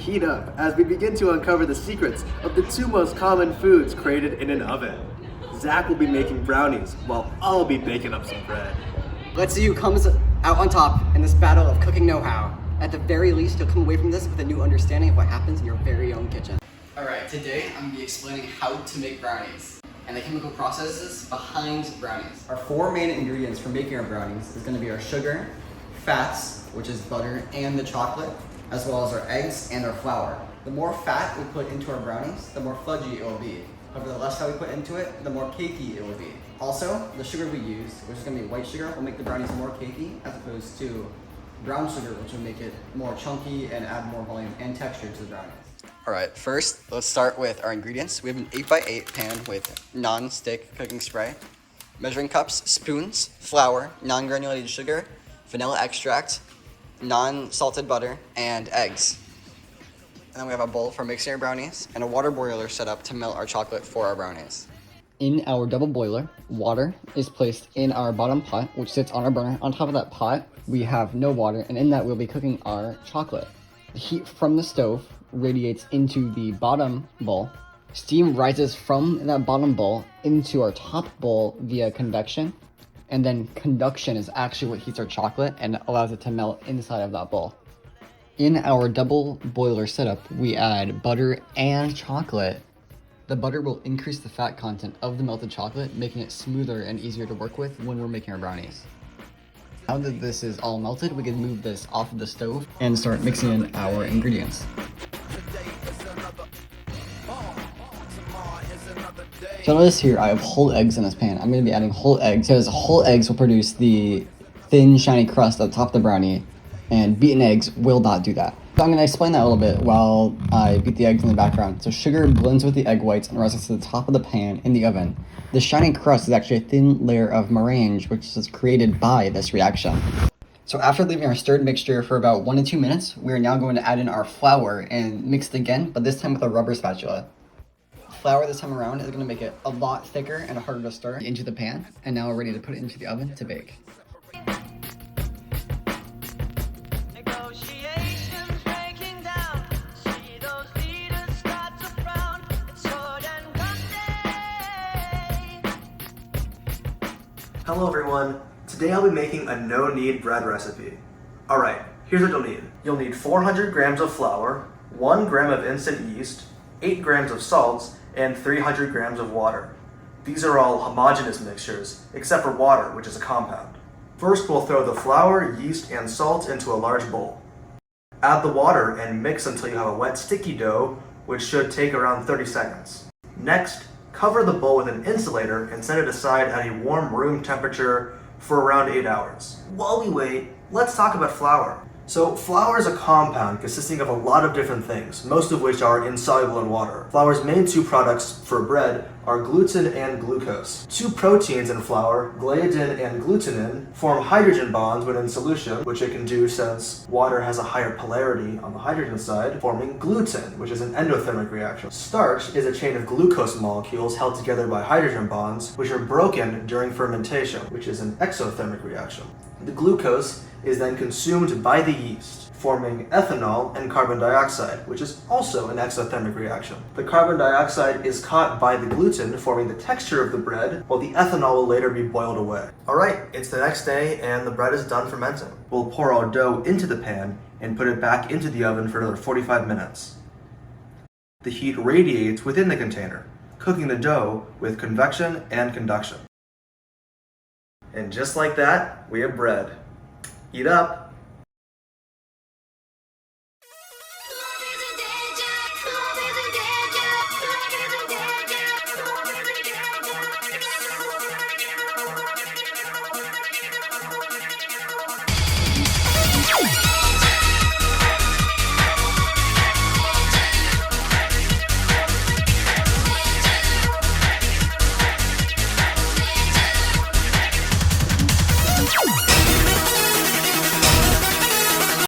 heat up as we begin to uncover the secrets of the two most common foods created in an oven. Zach will be making brownies while I'll be baking up some bread. Let's see who comes out on top in this battle of cooking know-how. At the very least, you'll come away from this with a new understanding of what happens in your very own kitchen. Alright, today I'm going to be explaining how to make brownies and the chemical processes behind brownies. Our four main ingredients for making our brownies is going to be our sugar, fats, which is butter and the chocolate, as well as our eggs and our flour. The more fat we put into our brownies, the more fudgy it will be. However, the less fat we put into it, the more cakey it will be. Also, the sugar we use, which is going to be white sugar, will make the brownies more cakey as opposed to brown sugar, which will make it more chunky and add more volume and texture to the brownies. Alright, first let's start with our ingredients. We have an 8x8 pan with non-stick cooking spray, measuring cups, spoons, flour, non-granulated sugar, vanilla extract, non-salted butter, and eggs. And then we have a bowl for mixing our brownies and a water boiler set up to melt our chocolate for our brownies. In our double boiler, water is placed in our bottom pot, which sits on our burner. On top of that pot, we have no water, and in that we'll be cooking our chocolate. The heat from the stove radiates into the bottom bowl. Steam rises from that bottom bowl into our top bowl via convection, and then conduction is actually what heats our chocolate and allows it to melt inside of that bowl. In our double boiler setup, we add butter and chocolate. The butter will increase the fat content of the melted chocolate, making it smoother and easier to work with when we're making our brownies. Now that this is all melted, we can move this off of the stove and start mixing in our ingredients. So notice here I have whole eggs in this pan. I'm going to be adding whole eggs because whole eggs will produce the thin, shiny crust at the top of the brownie, and beaten eggs will not do that. So I'm going to explain that a little bit while I beat the eggs in the background. So sugar blends with the egg whites and rises to the top of the pan in the oven. The shiny crust is actually a thin layer of meringue, which is created by this reaction. So after leaving our stirred mixture for about 1 to 2 minutes, we are now going to add in our flour and mix it again, but this time with a rubber spatula. Flour this time around is going to make it a lot thicker and harder to stir into the pan, and now we're ready to put it into the oven to bake. Hello everyone, today I'll be making a no-knead bread recipe. Alright, here's what you'll need. You'll need 400 grams of flour, 1 gram of instant yeast, 8 grams of salt, and 300 grams of water. These are all homogeneous mixtures, except for water, which is a compound. First we'll throw the flour, yeast, and salt into a large bowl. Add the water and mix until you have a wet sticky dough, which should take around 30 seconds. Next, cover the bowl with an insulator and set it aside at a warm room temperature for around 8 hours. While we wait, let's talk about flour. So flour is a compound consisting of a lot of different things, most of which are insoluble in water. Flour's main two products for bread are gluten and glucose. Two proteins in flour, gliadin and glutenin, form hydrogen bonds when in solution, which it can do since water has a higher polarity on the hydrogen side, forming gluten, which is an endothermic reaction. Starch is a chain of glucose molecules held together by hydrogen bonds, which are broken during fermentation, which is an exothermic reaction. The glucose is then consumed by the yeast, forming ethanol and carbon dioxide, which is also an exothermic reaction. The carbon dioxide is caught by the gluten, forming the texture of the bread, while the ethanol will later be boiled away. Alright, it's the next day and the bread is done fermenting. We'll pour our dough into the pan and put it back into the oven for another 45 minutes. The heat radiates within the container, cooking the dough with convection and conduction. And just like that, we have bread. Eat up!